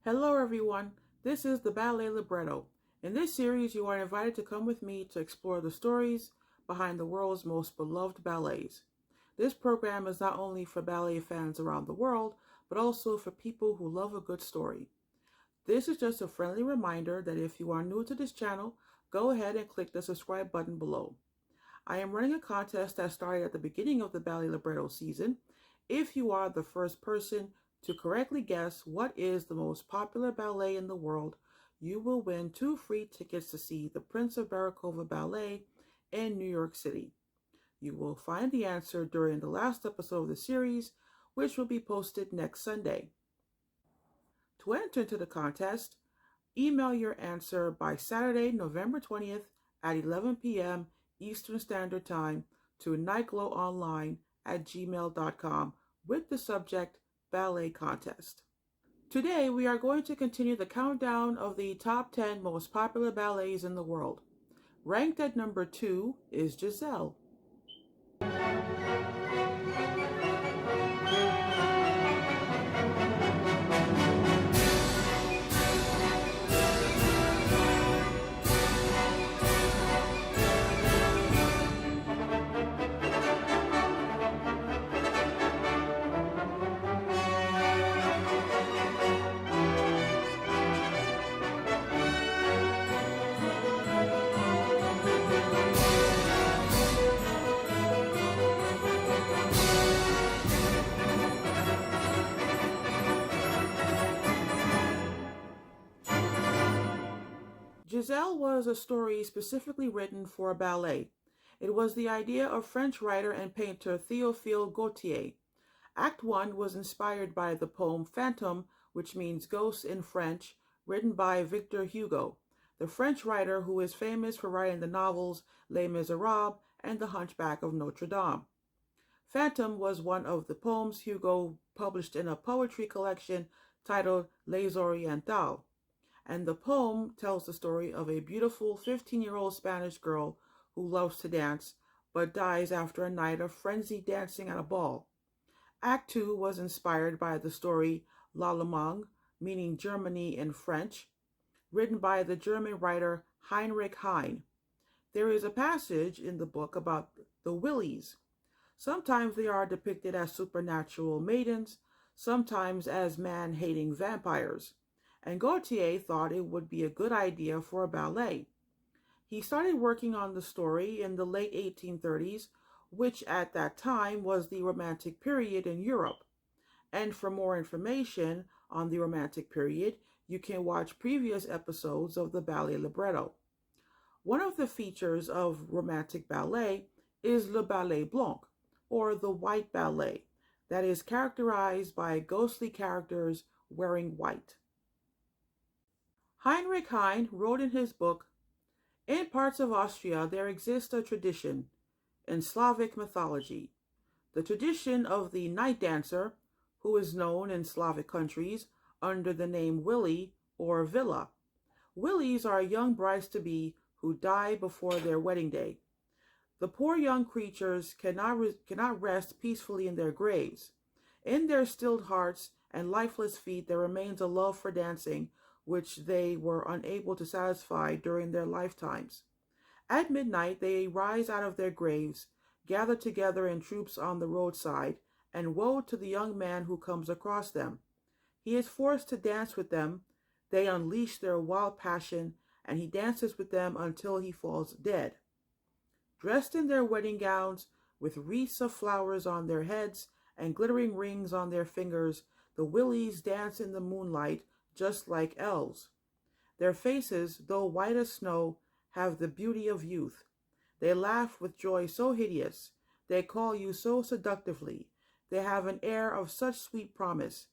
Hello everyone, this is the Ballet Libretto. In this series, you are invited to come with me to explore the stories behind the world's most beloved ballets. This program is not only for ballet fans around the world, but also for people who love a good story. This is just a friendly reminder that if you are new to this channel, go ahead and click the subscribe button below. I am running a contest that started at the beginning of the Ballet Libretto season. If you are the first person to correctly guess what is the most popular ballet in the world, you will win 2 free tickets to see the Prince of Barykova Ballet in New York City. You will find the answer during the last episode of the series, which will be posted next Sunday. To enter into the contest, email your answer by Saturday, November 20th at 11 p.m. Eastern Standard Time to nightglowonline@gmail.com with the subject Ballet Contest. Today we are going to continue the countdown of the top 10 most popular ballets in the world. Ranked at number 2 is Giselle. Giselle was a story specifically written for a ballet. It was the idea of French writer and painter Théophile Gautier. Act 1 was inspired by the poem Phantom, which means ghost in French, written by Victor Hugo, the French writer who is famous for writing the novels Les Miserables and The Hunchback of Notre Dame. Phantom was one of the poems Hugo published in a poetry collection titled Les Orientales, and the poem tells the story of a beautiful 15-year-old Spanish girl who loves to dance but dies after a night of frenzied dancing at a ball. Act 2 was inspired by the story L'Allemagne, meaning Germany in French, written by the German writer Heinrich Heine. There is a passage in the book about the Willies. Sometimes they are depicted as supernatural maidens, sometimes as man-hating vampires, and Gautier thought it would be a good idea for a ballet. He started working on the story in the late 1830s, which at that time was the Romantic period in Europe. And for more information on the Romantic period, you can watch previous episodes of the Ballet Libretto. One of the features of Romantic ballet is le ballet blanc, or the white ballet, that is characterized by ghostly characters wearing white. Heinrich Heine wrote in his book, "In parts of Austria there exists a tradition in Slavic mythology, the tradition of the night dancer, who is known in Slavic countries under the name Willie or Villa. Willies are young brides-to-be who die before their wedding day. The poor young creatures cannot rest peacefully in their graves. In their stilled hearts and lifeless feet there remains a love for dancing, which they were unable to satisfy during their lifetimes. At midnight they rise out of their graves, gather together in troops on the roadside, and woe to the young man who comes across them. He is forced to dance with them. They unleash their wild passion, and he dances with them until he falls dead. Dressed in their wedding gowns, with wreaths of flowers on their heads and glittering rings on their fingers, the Willies dance in the moonlight just like elves. Their faces, though white as snow, have the beauty of youth. They laugh with joy so hideous. They call you so seductively. They have an air of such sweet promise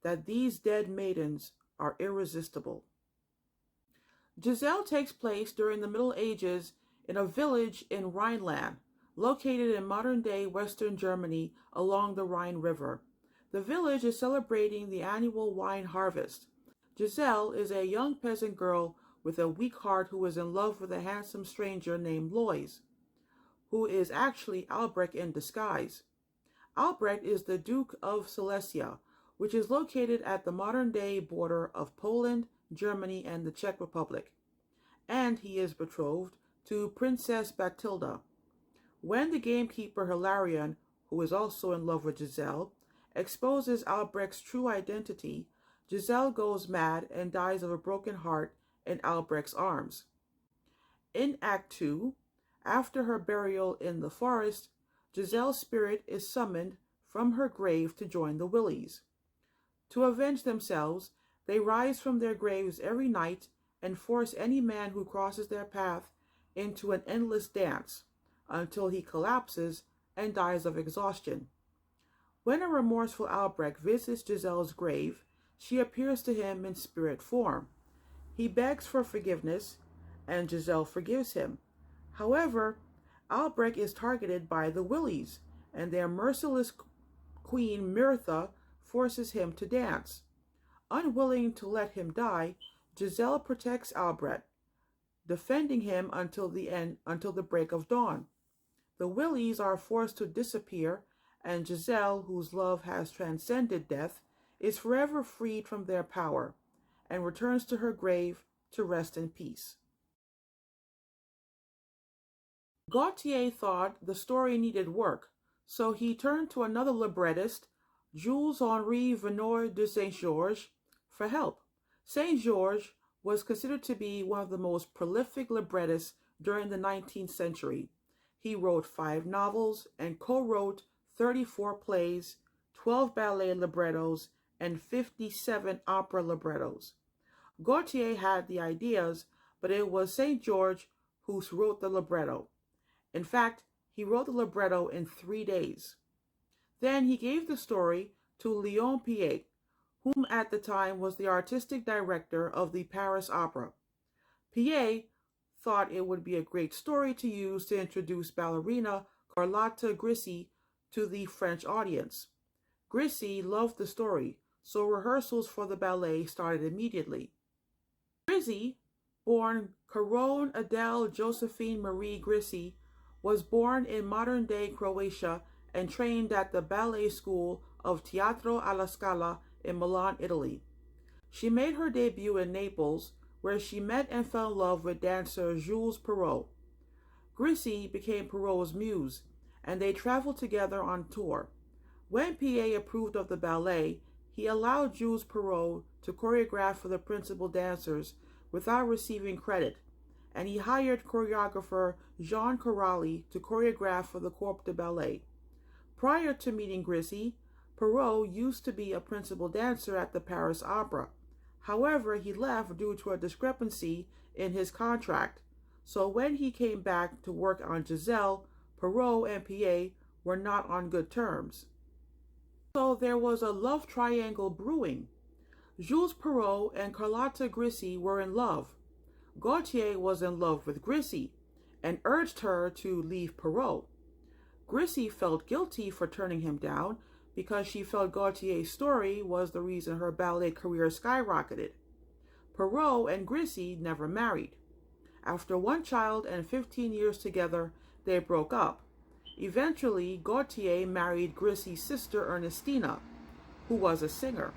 that these dead maidens are irresistible." Giselle takes place during the Middle Ages in a village in Rhineland, located in modern-day Western Germany along the Rhine River. The village is celebrating the annual wine harvest. Giselle is a young peasant girl with a weak heart who is in love with a handsome stranger named Lois, who is actually Albrecht in disguise. Albrecht is the Duke of Silesia, which is located at the modern-day border of Poland, Germany, and the Czech Republic, and he is betrothed to Princess Bathilda. When the gamekeeper Hilarion, who is also in love with Giselle, exposes Albrecht's true identity, Giselle goes mad and dies of a broken heart in Albrecht's arms. In Act 2, after her burial in the forest, Giselle's spirit is summoned from her grave to join the Willies. To avenge themselves, they rise from their graves every night and force any man who crosses their path into an endless dance until he collapses and dies of exhaustion. When a remorseful Albrecht visits Giselle's grave, she appears to him in spirit form. He begs for forgiveness, and Giselle forgives him. However, Albrecht is targeted by the Willies, and their merciless queen Mirtha forces him to dance. Unwilling to let him die, Giselle protects Albrecht, defending him until the break of dawn. The Willies are forced to disappear, and Giselle, whose love has transcended death, is forever freed from their power, and returns to her grave to rest in peace. Gautier thought the story needed work, so he turned to another librettist, Jules-Henri de Saint-Georges, for help. Saint-Georges was considered to be one of the most prolific librettists during the 19th century. He wrote 5 novels and co-wrote 34 plays, 12 ballet librettos, and 57 opera librettos. Gautier had the ideas, but it was Saint-Georges who wrote the libretto. In fact, he wrote the libretto in 3 days. Then he gave the story to Léon Piet, whom at the time was the artistic director of the Paris Opera. Piet thought it would be a great story to use to introduce ballerina Carlotta Grisi to the French audience. Grisi loved the story, so rehearsals for the ballet started immediately. Grisi, born Caron Adele Josephine Marie Grisi, was born in modern-day Croatia and trained at the ballet school of Teatro alla Scala in Milan, Italy. She made her debut in Naples, where she met and fell in love with dancer Jules Perrault. Grisi became Perrault's muse, and they traveled together on tour. When Piet approved of the ballet, he allowed Jules Perrault to choreograph for the principal dancers without receiving credit, and he hired choreographer Jean Corali to choreograph for the Corps de Ballet. Prior to meeting Grisi, Perrault used to be a principal dancer at the Paris Opera. However, he left due to a discrepancy in his contract, so when he came back to work on Giselle, Perrault and Piet were not on good terms. So there was a love triangle brewing. Jules Perrault and Carlotta Grisi were in love. Gautier was in love with Grisi and urged her to leave Perrault. Grisi felt guilty for turning him down because she felt Gautier's story was the reason her ballet career skyrocketed. Perrault and Grisi never married. After 1 child and 15 years together, they broke up. Eventually, Gautier married Grisi's sister Ernestina, who was a singer.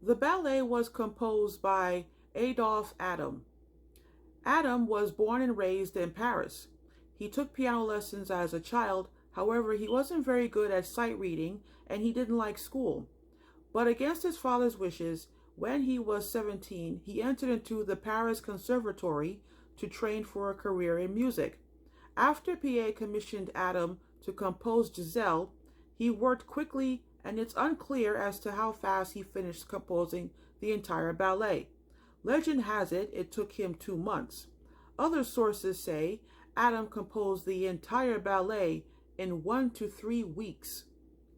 The ballet was composed by Adolphe Adam. Adam was born and raised in Paris. He took piano lessons as a child. However, he wasn't very good at sight reading and he didn't like school. But against his father's wishes, when he was 17, he entered into the Paris Conservatory to train for a career in music. After Piet commissioned Adam to compose Giselle, he worked quickly, and it's unclear as to how fast he finished composing the entire ballet. Legend has it, it took him 2 months. Other sources say Adam composed the entire ballet in 1 to 3 weeks,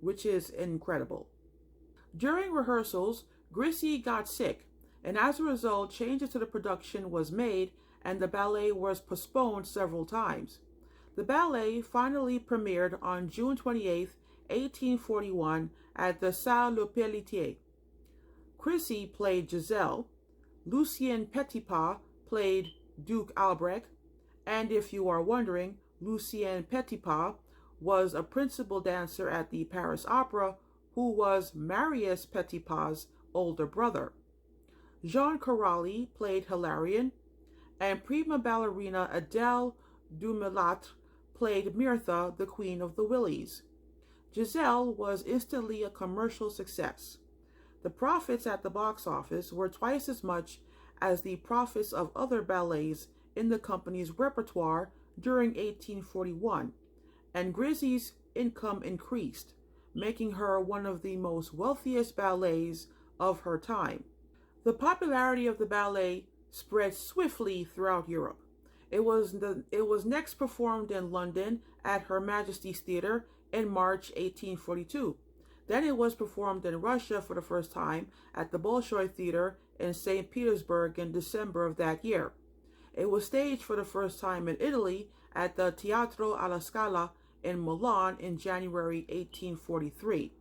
which is incredible. During rehearsals, Grisi got sick, and as a result, changes to the production was made and the ballet was postponed several times. The ballet finally premiered on June 28, 1841 at the Salle Le Pelletier. Grisi played Giselle, Lucien Petipa played Duke Albrecht, and if you are wondering, Lucien Petipa was a principal dancer at the Paris Opera who was Marius Petipa's older brother. Jean Corali played Hilarion, and prima ballerina Adele Dumelatre played Myrtha, the Queen of the Willies. Giselle was instantly a commercial success. The profits at the box office were twice as much as the profits of other ballets in the company's repertoire during 1841, and Grizzy's income increased, making her one of the most wealthiest ballets of her time. The popularity of the ballet spread swiftly throughout Europe. It was next performed in London at Her Majesty's Theatre in March 1842. Then it was performed in Russia for the first time at the Bolshoi Theatre in St. Petersburg in December of that year. It was staged for the first time in Italy at the Teatro alla Scala in Milan in January 1843.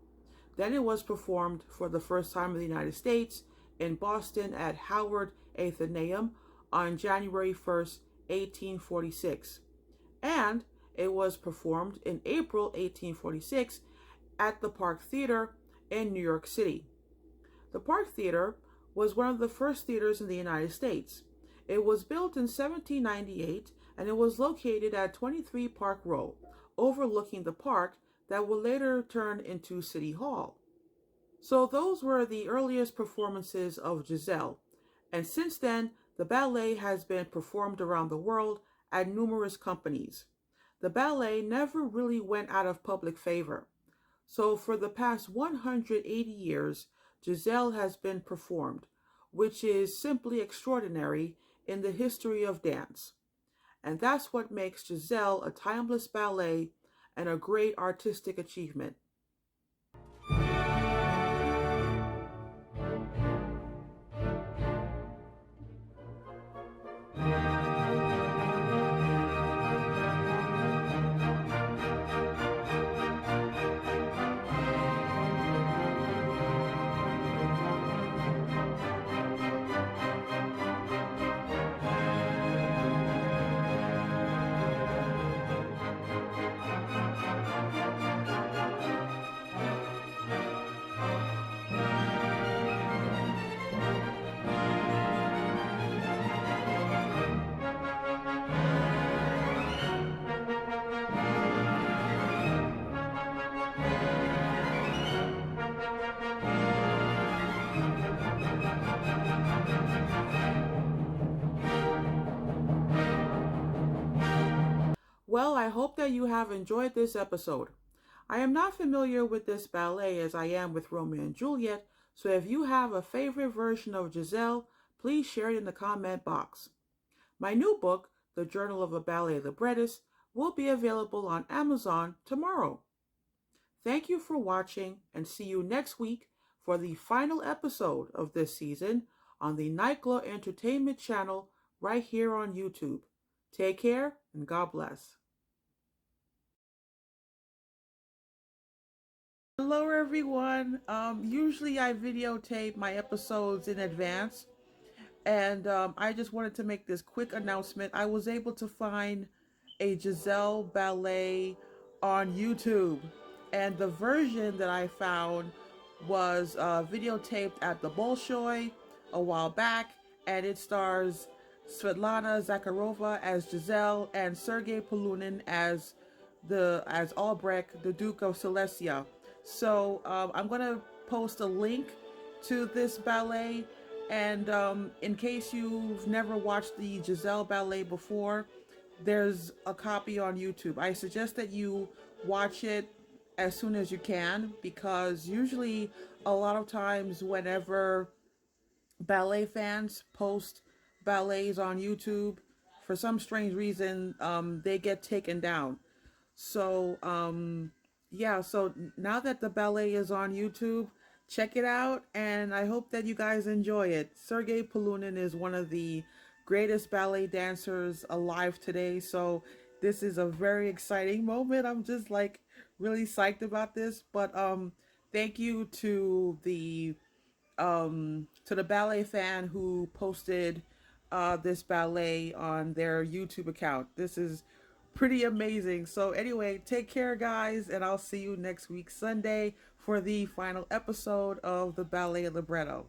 Then it was performed for the first time in the United States in Boston at Howard Athenaeum on January 1st, 1846. And it was performed in April 1846 at the Park Theater in New York City. The Park Theater was one of the first theaters in the United States. It was built in 1798 and it was located at 23 Park Row, overlooking the park that would later turn into City Hall. So those were the earliest performances of Giselle, and since then the ballet has been performed around the world at numerous companies. The ballet never really went out of public favor. So for the past 180 years, Giselle has been performed, which is simply extraordinary in the history of dance. And that's what makes Giselle a timeless ballet and a great artistic achievement. Well, I hope that you have enjoyed this episode. I am not familiar with this ballet as I am with Romeo and Juliet, so if you have a favorite version of Giselle, please share it in the comment box. My new book, The Journal of a Ballet Librettist, will be available on Amazon tomorrow. Thank you for watching and see you next week for the final episode of this season on the Nightglow Entertainment channel right here on YouTube. Take care and God bless. Hello everyone. Usually I videotape my episodes in advance, and I just wanted to make this quick announcement. I was able to find a Giselle ballet on YouTube, and the version that I found was videotaped at the Bolshoi a while back, and it stars Svetlana Zakharova as Giselle and Sergei Polunin as Albrecht, the Duke of Silesia. So I'm gonna post a link to this ballet, and in case you've never watched the Giselle ballet before, there's a copy on YouTube. I suggest that you watch it as soon as you can, because usually a lot of times whenever ballet fans post ballets on YouTube, for some strange reason, they get taken down. So yeah, so now that the ballet is on YouTube, check it out, and I hope that you guys enjoy it. Sergei Polunin is one of the greatest ballet dancers alive today, so this is a very exciting moment. I'm just like really psyched about this. But thank you to the ballet fan who posted this ballet on their YouTube account. This is Pretty amazing. So anyway, take care, guys, and I'll see you next week Sunday for the final episode of the Ballet Libretto.